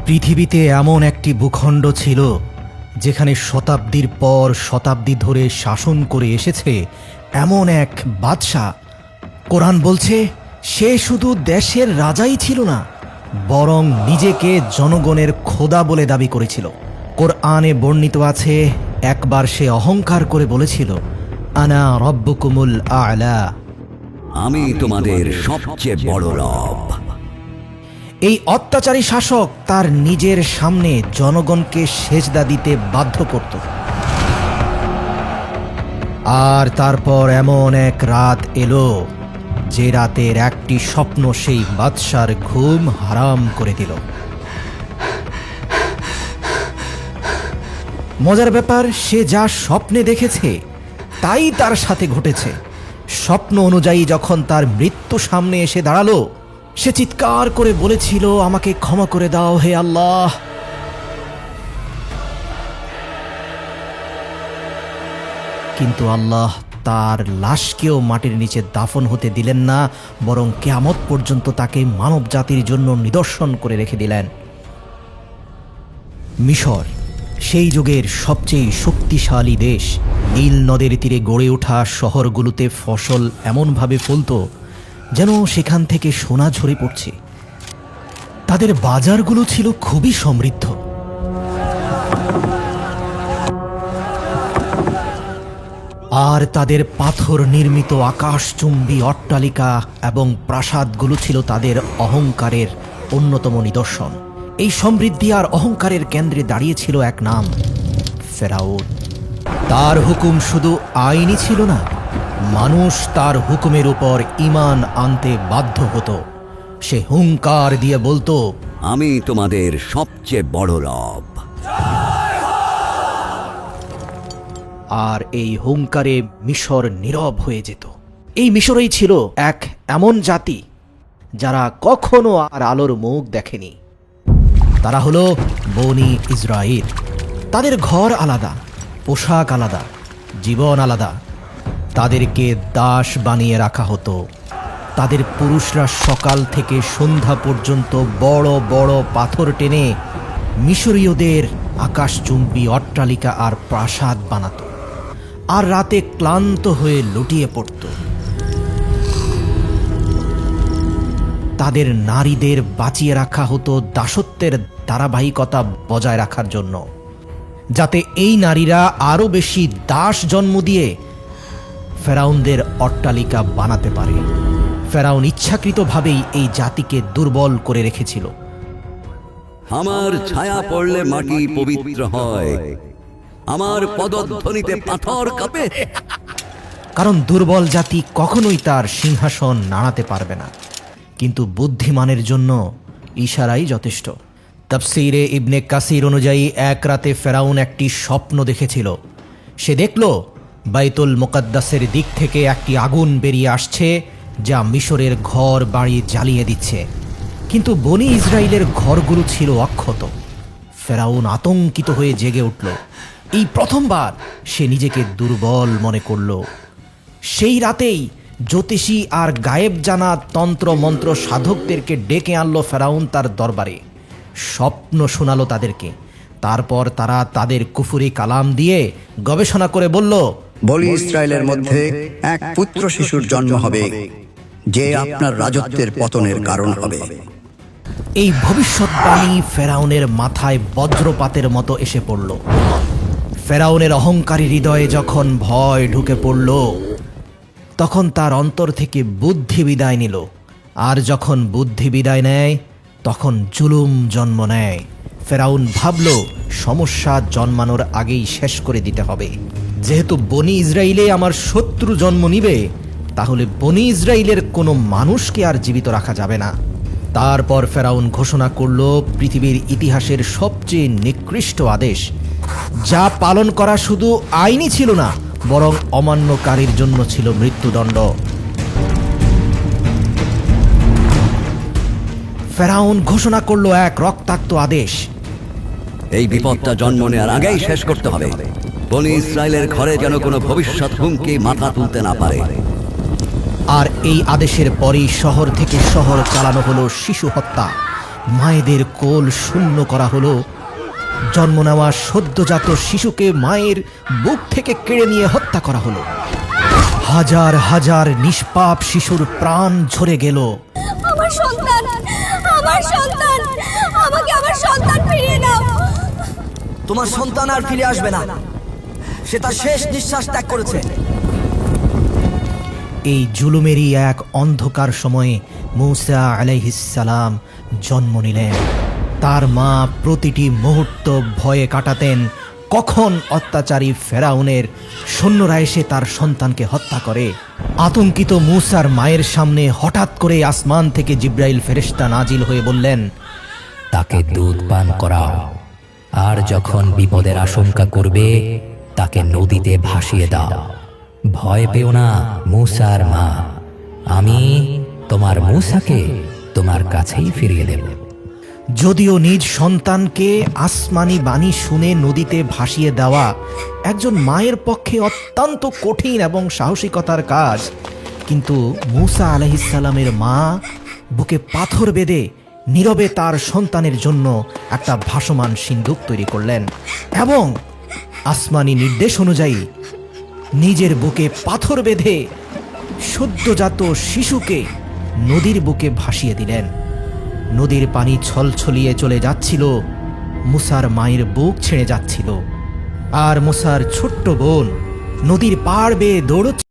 পৃথিবীতে এমন একটি ভূখণ্ড ছিল যেখানে শতাব্দীর পর শতাব্দী ধরে শাসন করে এসেছে এমন এক বাদশাহ। কোরআন বলছে সে শুধু দেশের রাজাই ছিল না, বরং নিজেকে জনগণের খোদা বলে দাবি করেছিল। কোরআনে বর্ণিত আছে, একবার সে অহংকার করে বলেছিল, আনা রব্বুকুমুল আ'লা, আমি তোমাদের সবচেয়ে বড় রব। এই অত্যাচারী শাসক তার নিজের সামনে জনগণকে সেজদা দিতে বাধ্য করত। আর তারপর এমন এক রাত এলো যে রাতের একটি স্বপ্ন সেই বাদশার ঘুম হারাম করে দিল। মজার ব্যাপার, সে যা স্বপ্নে দেখেছে তাই তার সাথে ঘটেছে। স্বপ্ন অনুযায়ী যখন তার মৃত্যু সামনে এসে দাঁড়ালো, সে চিৎকার করে বলেছিল, আমাকে ক্ষমা করে দাও হে আল্লাহ। কিন্তু আল্লাহ তার লাশকেও মাটির নিচে দাফন হতে দিলেন না, বরং কিয়ামত পর্যন্ত তাকে মানব জাতির জন্য নিদর্শন করে রেখে দিলেন। মিশর সেই যুগের সবচেয়ে শক্তিশালী দেশ। নীল নদের তীরে গড়ে ওঠা শহরগুলোতে ফসল এমনভাবে ফলত যেন সেখান থেকে সোনা ঝরে পড়ছে। তাদের বাজারগুলো ছিল খুবই সমৃদ্ধ। আর তাদের পাথর নির্মিত আকাশচুম্বী অট্টালিকা এবং প্রাসাদগুলো ছিল তাদের অহংকারের অন্যতম নিদর্শন। এই সমৃদ্ধি আর অহংকারের কেন্দ্রে দাঁড়িয়েছিল এক নাম, ফেরাউন। তার হুকুম শুধু আইনি ছিল না, মানুষ তার হুকুমের উপর ঈমান আনতে বাধ্য হতো। সে হুঙ্কার দিয়ে বলতো, আমি তোমাদের সবচেয়ে বড় রব। আর এই হুঙ্কারে মিশর নীরব হয়ে যেত। এই মিশরেই ছিল এক এমন জাতি যারা কখনো আর আলোর মুখ দেখেনি। তারা হলো বনি ইসরাইল। তাদের ঘর আলাদা, পোশাক আলাদা, জীবন আলাদা। তাদেরকে দাস বানিয়ে রাখা হতো। তাদের পুরুষরা সকাল থেকে সন্ধ্যা পর্যন্ত বড় বড় পাথর টেনে মিশরীয়দের আকাশচুম্বী অট্টালিকা আর প্রাসাদ বানাত, আর রাতে ক্লান্ত হয়ে লুটিয়ে পড়ত। তাদের নারীদের বাঁচিয়ে রাখা হতো দাসত্বের ধারাবাহিকতা বজায় রাখার জন্য, যাতে এই নারীরা আরো বেশি দাস জন্ম দিয়ে ফেরাউনদের অট্টালিকা বানাতে পারে। ফেরাউন ইচ্ছাকৃতভাবেই এই জাতিকে দুর্বল করে রেখেছিল। আমার ছায়া পড়লে মাটি পবিত্র হয়, আমার পদধ্বনিতে পাথর কাঁপে। কারণ দুর্বল জাতি কখনোই তার সিংহাসন নাড়াতে পারবে না। কিন্তু বুদ্ধিমানের জন্য ইশারাই যথেষ্ট। তাফসীরে ইবনে কাসির অনুযায়ী এক রাতে ফেরাউন একটি স্বপ্ন দেখেছিল। সে দেখল বাইতুল মুকাদ্দাসের দিক থেকে একটি আগুন বেরিয়ে আসছে, যা মিশরের ঘর বাড়ি জ্বালিয়ে দিচ্ছে। কিন্তু বনি ইসরায়েলের ঘরগুলো ছিল অক্ষত। ফেরাউন আতঙ্কিত হয়ে জেগে উঠল। এই প্রথমবার সে নিজেকে দুর্বল মনে করল। সেই রাতেই জ্যোতিষী আর গায়েব জানা তন্ত্র মন্ত্র সাধকদেরকে ডেকে আনলো ফেরাউন তার দরবারে। স্বপ্ন শোনালো তাদেরকে। তারপর তারা তাদের কুফরি কালাম দিয়ে গবেষণা করে বলল, বনি ইসরায়েলের মধ্যে এক পুত্র শিশুর জন্ম হবে, যে আপনার রাজত্বের পতনের কারণ হবে। এই ভবিষ্যৎবাণী ফেরাউনের মাথায় বজ্রপাতের মতো এসে পড়ল। ফেরাউনের অহংকারী হৃদয়ে যখন ভয় ঢুকে পড়ল, তখন তার অন্তর থেকে বুদ্ধি বিদায় নিল। আর যখন বুদ্ধি বিদায় নেয়, তখন জুলুম জন্ম নেয়। ফেরাউন ভাবল, সমস্যা জন্মানোর আগেই শেষ করে দিতে হবে। যেহেতু বনি ইসরায়েলে আমার শত্রু জন্ম নিবে, তাহলে বনি ইসরায়েলের কোনো মানুষকে আর জীবিত রাখা যাবে না। তারপর ফেরাউন ঘোষণা করল পৃথিবীর ইতিহাসের সবচেয়ে নিকৃষ্ট আদেশ, যা পালন করা শুধু আইনি ছিল না, বরং অমান্যকারীর জন্য ছিল মৃত্যুদণ্ড। ফেরাউন ঘোষণা করল এক রক্তাক্ত আদেশ, এই বিপদটা জন্ম নেওয়ার আগেই শেষ করতে হবে। বনি ইসরায়েলের ঘরে যেন কোনো ভবিষ্যৎ হুমকি মাথা তুলতে না পারে। আর এই আদেশের পরেই শহর থেকে শহর চালানো হলো শিশু হত্যা। মায়েদের কোল শূন্য করা হলো। জন্ম নেওয়া সদ্যজাত শিশুকে মায়ের বুক থেকে কেড়ে নিয়ে হত্যা করা হলো। হাজার হাজার নিষ্পাপ শিশুর প্রাণ ঝরে গেল। আমার সন্তান, আমার সন্তান, আমাকে আমার সন্তান ফিরিয়ে দাও। তোমার সন্তান আর ফিরে আসবে না, সে তার শেষ নিঃশ্বাস ত্যাগ করেছে। এই জুলুমেরই এক অন্ধকার সময়ে মূসা আলাইহিস সালাম জন্ম নিলেন। তার মা প্রতিটি মুহূর্ত ভয়ে কাটাতেন কখন অত্যাচারী ফেরাউনের সৈন্যরা এসে তার সন্তানকে হত্যা করে। আতঙ্কিত মূসার মায়ের সামনে হঠাৎ করে আসমান থেকে জিব্রাইল ফেরেশতা নাজিল হয়ে বললেন, তাকে দুধ পান করাও, আর যখন বিপদের আশঙ্কা করবে তাকে নদীতে ভাসিয়ে দাও। ভয় পেও না মূসার মা, আমি তোমার মূসাকে তোমার কাছেই ফিরিয়ে দেব। যদিও নিজ সন্তানকে আসমানি বাণী শুনে নদীতে ভাসিয়ে দেওয়া একজন মায়ের পক্ষে অত্যন্ত কঠিন এবং সাহসিকতার কাজ, কিন্তু মূসা আলাইহিস সালামের মা বুকে পাথর বেঁধে নীরবে তার সন্তানের জন্য একটা ভাসমান সিন্দুক তৈরি করলেন এবং আসমানি নির্দেশ অনুযায়ী নিজের বুকে পাথর বেঁধে সদ্যজাত শিশুকে নদীর বুকে ভাসিয়ে দিলেন। নদীর পানি ছলছলিয়ে চলে যাচ্ছিল, মূসার মায়ের বুক ছেড়ে যাচ্ছিল, আর মূসার ছোট্ট বোন নদীর পাড় বেয়ে দৌড়চ্ছে।